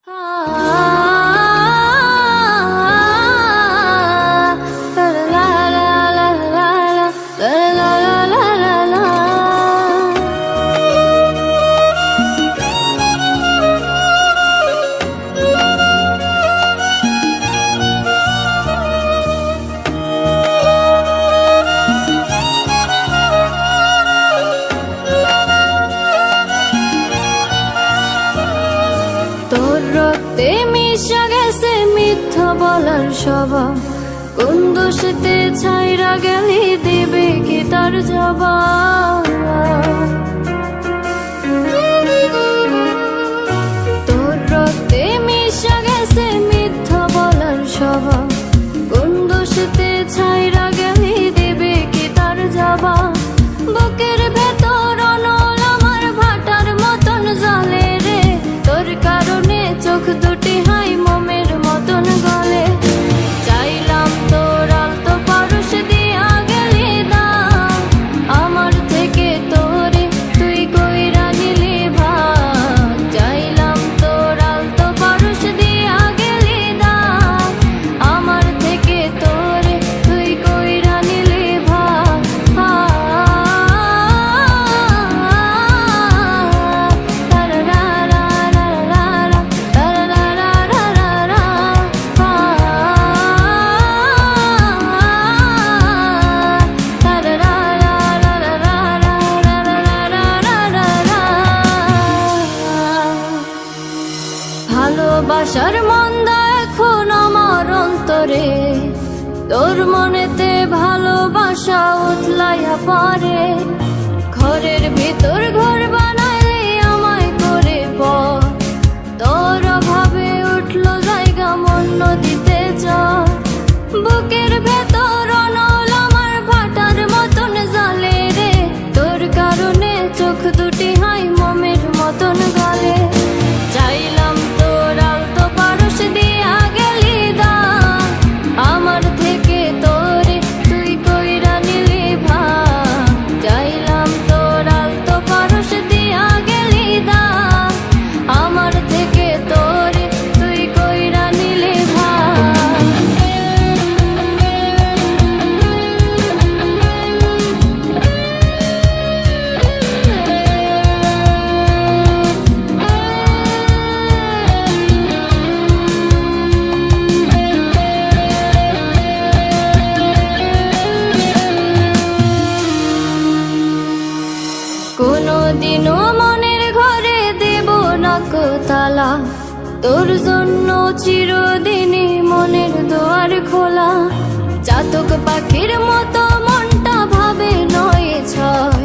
তোর রক্তে মিশা গেছে মিথ্যা বলার স্বভাব, কোন দোষেতে ছাইরা গেলি দিবে কি তার জবাব। তোর রক্তে মিশা গেছে মিথ্যা বলার স্বভাব, কোন দোষেতে ছাইরা গেলি দিবে কি তার জবাব। বুকের ভেতর অনল আমার ভাটার মতন জ্বলে রে, তোর কারণে চোখ দুটি হাই মোমের মতন গলে। চাইলাম তোর আলতো পারস দিয়া গেলি দাম, আমার থেকে তোরে তুই কইরা নিলি ভাগ। চাইলাম তোর আলতো পারস দিয়া গেলি দাম, আমার থেকে তোরে তুই কইরা নিলি ভাগ। ভালোবাসার মন্দা এখন আমার অন্তরে, তোর মনেতে ভালোবাসা উতলাইয়া পারে। ঘরের ভিতর ঘর বানাইলে আমায় করে পর, তোর অভাবে উঠলো জায়গা মন নদীতে চর। বুকের ভেতর অনল আমার ভাটার মতন জ্বলে রে, তোর কারণে চোখ দুটি হাই মোমের মতন গলে। চাইলাম তোর আলতো পারস দিয়া গেলি দাম, আমার থেকে তোরে তুই কইরা নিলি ভাগ। চাইলাম তোর আলতো পারস দিয়া গেলি দাম, আমার থেকে তোরে তুই কইরা নিলি ভাগ। কোনদিনও মনের ঘরে দেব না কো তালা, তোর জন্য চিরদিনই মনের দুয়ার খোলা। চাতক পাখির মতো মনটা ভাবে নয় ছয়,